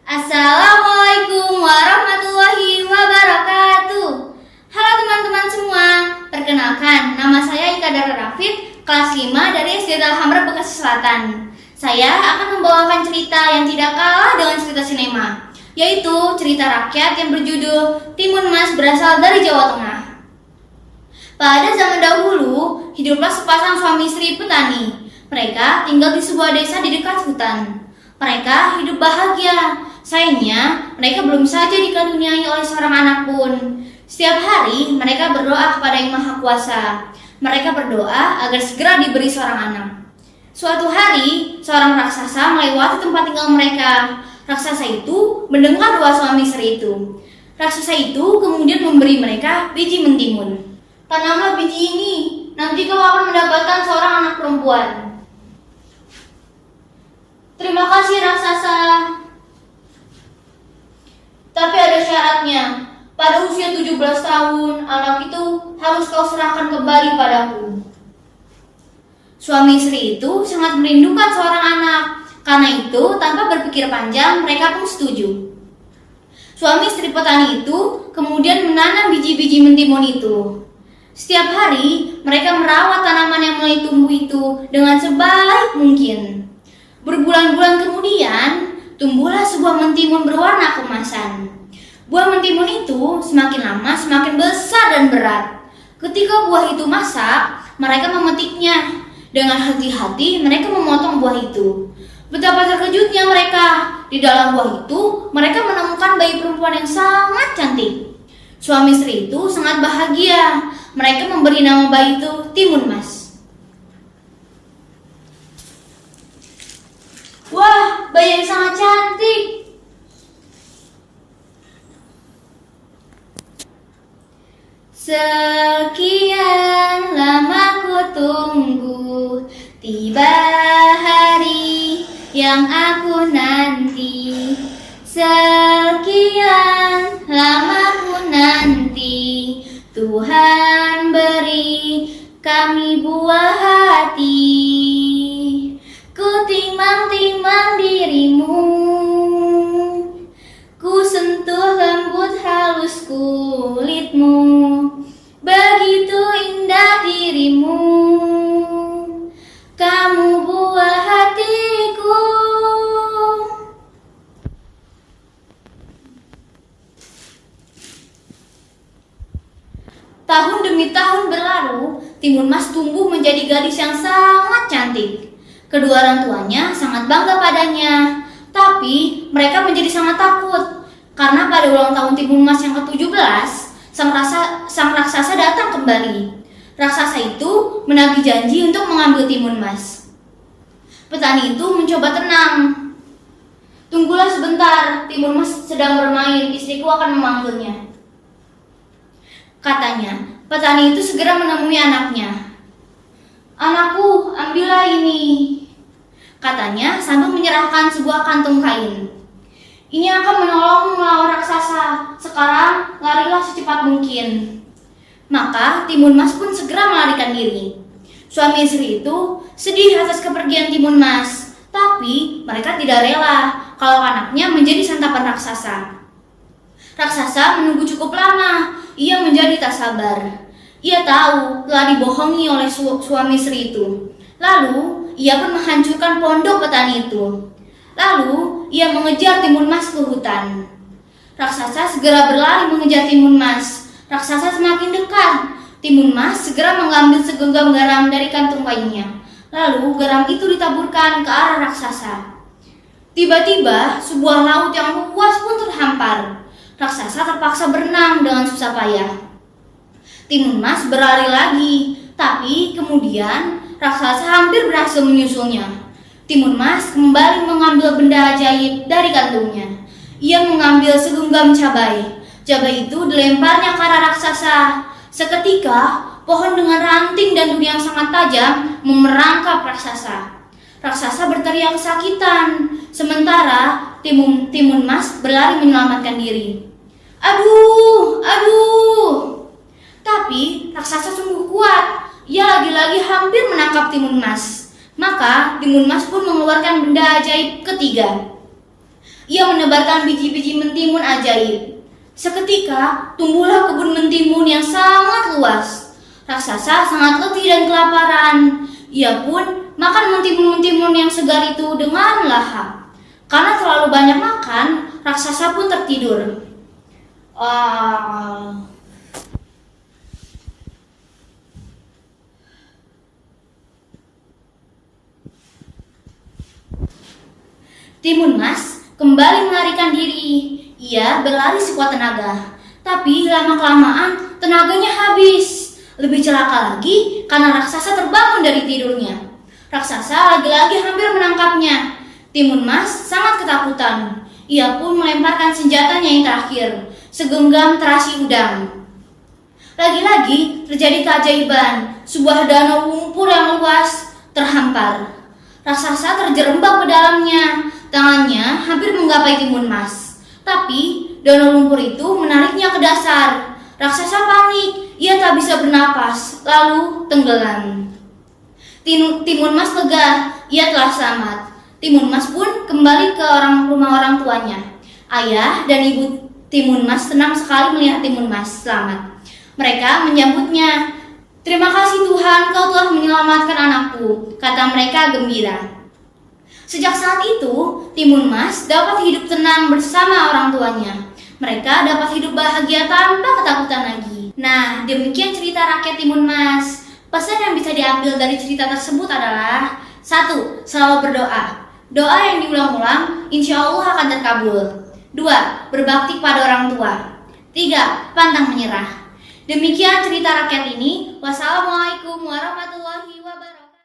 Assalamualaikum warahmatullahi wabarakatuh. Halo teman-teman semua, perkenalkan nama saya Ika Dara Rafid, kelas 5 dari SD Alhamra Bekasi Selatan. Saya akan membawakan cerita yang tidak kalah dengan cerita sinema, yaitu cerita rakyat yang berjudul Timun Mas Berasal dari Jawa Tengah. Pada zaman dahulu, hiduplah sepasang suami istri petani. Mereka tinggal di sebuah desa di dekat hutan. Mereka hidup bahagia. Sayangnya, mereka belum saja dikaruniai oleh seorang anak pun. Setiap hari, mereka berdoa kepada Yang Maha Kuasa. Mereka berdoa agar segera diberi seorang anak. Suatu hari, seorang raksasa melewati tempat tinggal mereka. Raksasa itu mendengar doa suami istri itu. Raksasa itu kemudian memberi mereka biji mentimun. Tanamlah biji ini, nanti kau akan mendapatkan seorang anak perempuan. Terima kasih raksasa. Tapi ada syaratnya. Pada usia 17 tahun, anak itu harus kau serahkan kembali padaku. Suami istri itu sangat merindukan seorang anak. Karena itu, tanpa berpikir panjang, mereka pun setuju. Suami istri petani itu kemudian menanam biji-biji mentimun itu. Setiap hari, mereka merawat tanaman yang mulai tumbuh itu dengan sebaik mungkin. Berbulan-bulan kemudian, tumbuhlah sebuah mentimun berwarna keemasan. Buah mentimun itu semakin lama semakin besar dan berat. Ketika buah itu masak, mereka memetiknya. Dengan hati-hati, mereka memotong buah itu. Betapa terkejutnya mereka. Di dalam buah itu, mereka menemukan bayi perempuan yang sangat cantik. Suami istri itu sangat bahagia. Mereka memberi nama bayi itu Timun Mas. Wah, bayi yang sangat cantik. Sekian lama ku tunggu, tiba hari yang aku nanti. Sekian lama ku nanti, Tuhan beri kami buah hati. Ku timang-timang dirimu, ku sentuh lembut halus kulitmu. Begitu indah dirimu, kamu buah hatiku. Tahun demi tahun berlalu, Timun Mas tumbuh menjadi gadis yang sangat cantik. Kedua orang tuanya sangat bangga padanya, tapi mereka menjadi sangat takut karena pada ulang tahun Timun Mas yang ke-17, sang raksasa datang kembali. Raksasa itu menagih janji untuk mengambil Timun Mas. Petani itu mencoba tenang. Tunggulah sebentar, Timun Mas sedang bermain, istriku akan memanggilnya. Katanya, petani itu segera menemui anaknya. Anakku, ambillah ini, katanya sambil menyerahkan sebuah kantung kain. Ini akan menolongmu melawan raksasa. Sekarang larilah secepat mungkin. Maka Timun Mas pun segera melarikan diri. Suami istri itu sedih atas kepergian Timun Mas, tapi mereka tidak rela kalau anaknya menjadi santapan raksasa. Raksasa menunggu cukup lama. Ia menjadi tak sabar. Ia tahu telah dibohongi oleh suami istri itu. Lalu ia pun menghancurkan pondok petani itu. Lalu ia mengejar Timun Mas ke hutan. Raksasa segera berlari mengejar Timun Mas. Raksasa semakin dekat. Timun Mas segera mengambil segenggam garam dari kantung kainnya. Lalu garam itu ditaburkan ke arah raksasa. Tiba-tiba sebuah laut yang luas pun terhampar. Raksasa terpaksa berenang dengan susah payah. Timun Mas berlari lagi, tapi kemudian raksasa hampir berhasil menyusulnya. Timun Mas kembali mengambil benda ajaib dari kantungnya. Ia mengambil segenggam cabai. Cabai itu dilemparnya ke arah raksasa. Seketika, pohon dengan ranting dan duri yang sangat tajam memerangkap raksasa. Raksasa berteriak kesakitan, sementara Timun Mas berlari menyelamatkan diri. Aduh, aduh. Tapi raksasa sungguh kuat. Ia lagi-lagi hampir menangkap Timun Mas. Maka Timun Mas pun mengeluarkan benda ajaib ketiga. Ia menebarkan biji-biji mentimun ajaib. Seketika tumbuhlah kebun mentimun yang sangat luas. Raksasa sangat letih dan kelaparan. Ia pun makan mentimun-mentimun yang segar itu dengan lahap. Karena terlalu banyak makan, raksasa pun tertidur. Timun Mas kembali melarikan diri. Ia berlari sekuat tenaga. Tapi lama-kelamaan tenaganya habis. Lebih celaka lagi karena raksasa terbangun dari tidurnya. Raksasa lagi-lagi hampir menangkapnya. Timun Mas sangat ketakutan. Ia pun melemparkan senjatanya yang terakhir, segenggam terasi udang. Lagi-lagi terjadi keajaiban. Sebuah danau lumpur yang luas terhampar. Raksasa terjerembab ke dalamnya. Tangannya hampir menggapai Timun Mas. Tapi danau lumpur itu menariknya ke dasar. Raksasa panik. Ia tak bisa bernapas, lalu tenggelam. Timun Mas lega. Ia telah selamat. Timun Mas pun kembali ke rumah orang tuanya. Ayah dan ibu Timun Mas senang sekali melihat Timun Mas selamat. Mereka menyambutnya. "Terima kasih Tuhan, kau telah menyelamatkan anakku," kata mereka gembira. Sejak saat itu, Timun Mas dapat hidup tenang bersama orang tuanya. Mereka dapat hidup bahagia tanpa ketakutan lagi. Nah, demikian cerita rakyat Timun Mas. Pesan yang bisa diambil dari cerita tersebut adalah: 1. Selalu berdoa. Doa yang diulang-ulang, insya Allah akan terkabul. 2. Berbakti pada orang tua. 3. Pantang menyerah. Demikian cerita rakyat ini. Wassalamualaikum warahmatullahi wabarakatuh.